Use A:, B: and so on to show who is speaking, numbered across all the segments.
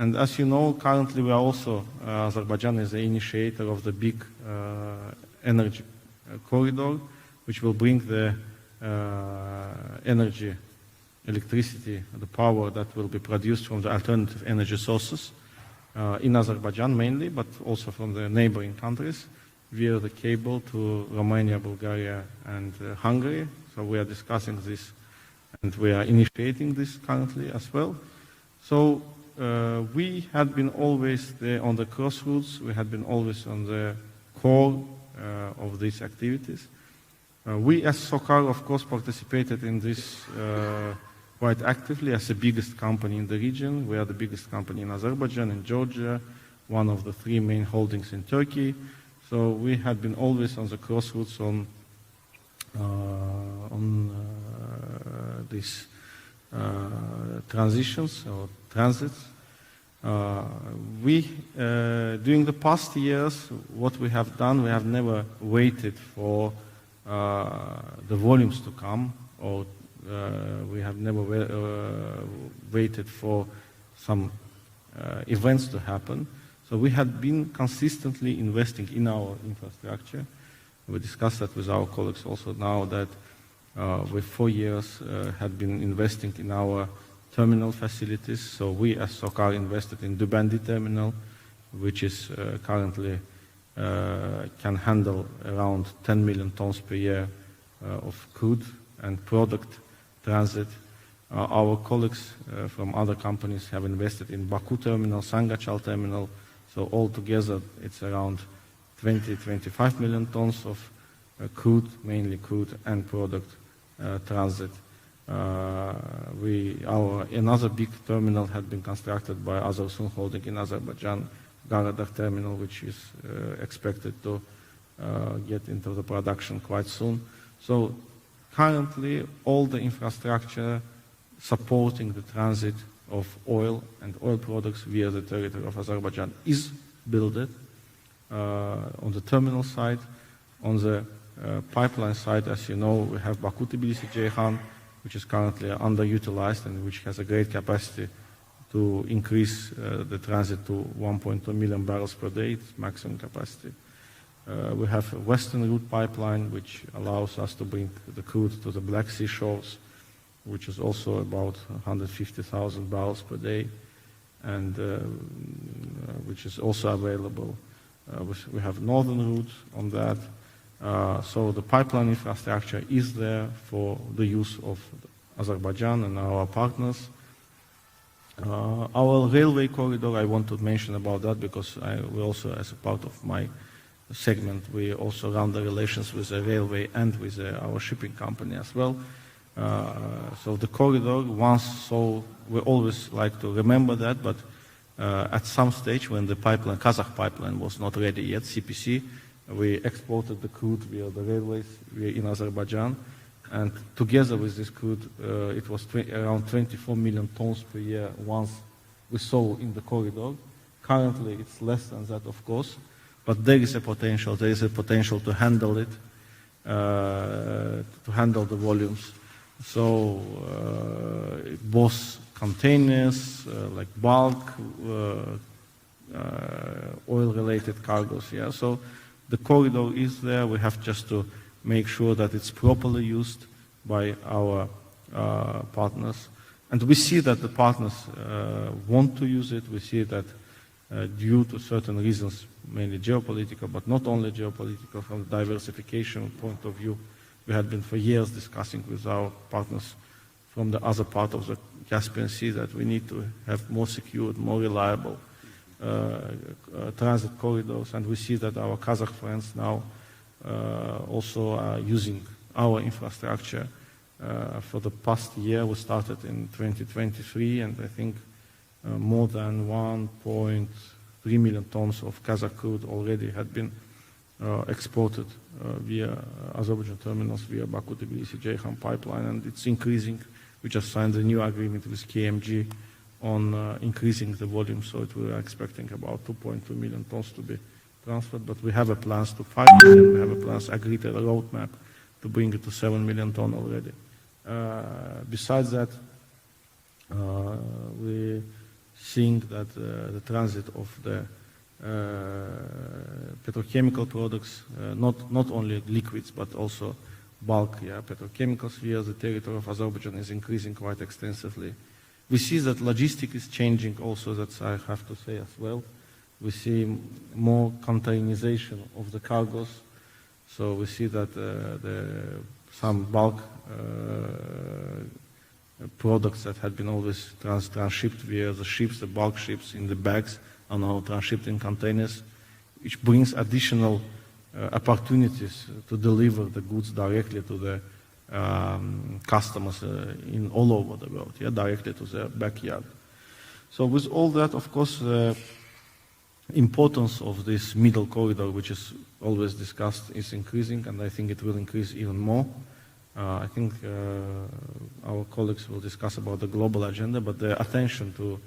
A: And as you know, currently we are also, Azerbaijan is the initiator of the big energy corridor, which will bring the energy, electricity, the power that will be produced from the alternative energy sources in Azerbaijan mainly, but also from the neighboring countries via the cable to Romania, Bulgaria, and Hungary. So we are discussing this, and we are initiating this currently as well. So we had been always there on the crossroads. We had been always on the core of these activities. We as SOCAR, of course, participated in this quite actively as the biggest company in the region. We are the biggest company in Azerbaijan, in Georgia, one of the three main holdings in Turkey. So we had been always on the crossroads on these transitions or transits. During the past years, what we have done, we have never waited for the volumes to come, or we have never waited for some events to happen. So we had been consistently investing in our infrastructure. We discussed that with our colleagues also now that we 4 years had been investing in our terminal facilities. So we as SOCAR invested in Dübendi terminal, which is currently can handle around 10 million tons per year of crude and product transit. Our colleagues from other companies have invested in Baku terminal, Sangachal terminal. So altogether it's around 20-25 million tons of crude, mainly crude and product transit. Another big terminal had been constructed by Azersun Holding in Azerbaijan, Garadagh terminal, which is expected to get into the production quite soon. So currently all the infrastructure supporting the transit of oil and oil products via the territory of Azerbaijan is built on the terminal side. On the pipeline side, as you know, we have Bakı-Tbilisi-Ceyhan, which is currently underutilized and which has a great capacity to increase the transit to 1.2 million barrels per day, its maximum capacity. We have a Western Route pipeline, which allows us to bring the crude to the Black Sea shores, which is also about 150,000 barrels per day, and which is also available. We have Northern Route on that. So the pipeline infrastructure is there for the use of Azerbaijan and our partners. Our railway corridor, I want to mention about that because we also, as a part of my segment, we also run the relations with the railway and with our shipping company as well. So the corridor, we always like to remember that, but at some stage when the pipeline, Kazakh pipeline was not ready yet, CPC, we exported the crude via the railways in Azerbaijan, and together with this crude, it was around 24 million tons per year once we saw in the corridor. Currently, it's less than that, of course, but there is a potential. There is a potential to handle it, to handle the volumes. So both containers, like bulk, oil-related cargoes. Yeah. So the corridor is there. We have just to make sure that it's properly used by our partners. And we see that the partners want to use it. We see that due to certain reasons, mainly geopolitical, but not only geopolitical, from the diversification point of view, we had been for years discussing with our partners from the other part of the Caspian Sea that we need to have more secured, more reliable transit corridors, and we see that our Kazakh friends now also are using our infrastructure. For the past year, we started in 2023, and I think more than 1.3 million tons of Kazakh crude already had been exported via Azerbaijan terminals, via Baku-Tbilisi-Ceyhan pipeline, and it's increasing. We just signed a new agreement with KMG on increasing the volume, so we are expecting about 2.2 million tons to be transferred, but we have a plans to 5 million, we have a plans agreed a roadmap to bring it to 7 million ton already. Besides that, we seeing that the transit of the petrochemical products, not only liquids but also bulk petrochemicals via the territory of Azerbaijan is increasing quite extensively. We see that logistics is changing also, that I have to say as well. We see more containerization of the cargoes. So we see that some bulk products that had been always transshipped via the ships, the bulk ships in the bags, are now transshipped in containers, which brings additional opportunities to deliver the goods directly to the customers in all over the world, directly to their backyard. So with all that, of course, the importance of this middle corridor, which is always discussed, is increasing, and I think it will increase even more. I think our colleagues will discuss about the global agenda, but the attention to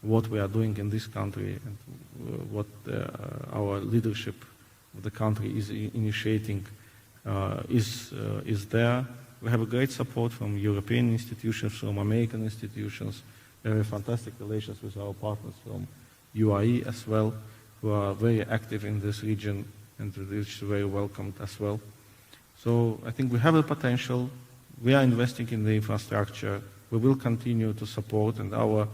A: what we are doing in this country and what our leadership of the country is initiating is there. We have a great support from European institutions, from American institutions. We have fantastic relations with our partners from UAE as well, who are very active in this region and which is very welcomed as well. So I think we have the potential. We are investing in the infrastructure. We will continue to support, and our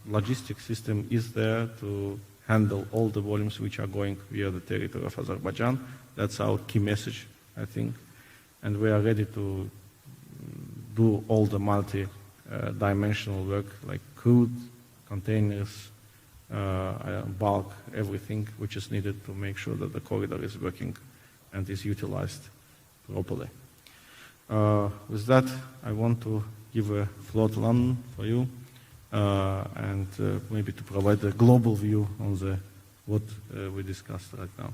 A: logistics system is there to handle all the volumes which are going via the territory of Azerbaijan. That's our key message, I think. And we are ready to do all the multi-dimensional work, like crude, containers, bulk, everything which is needed to make sure that the corridor is working and is utilized properly. With that, I want to give a floor to London for you, and maybe to provide a global view on what we discussed right now.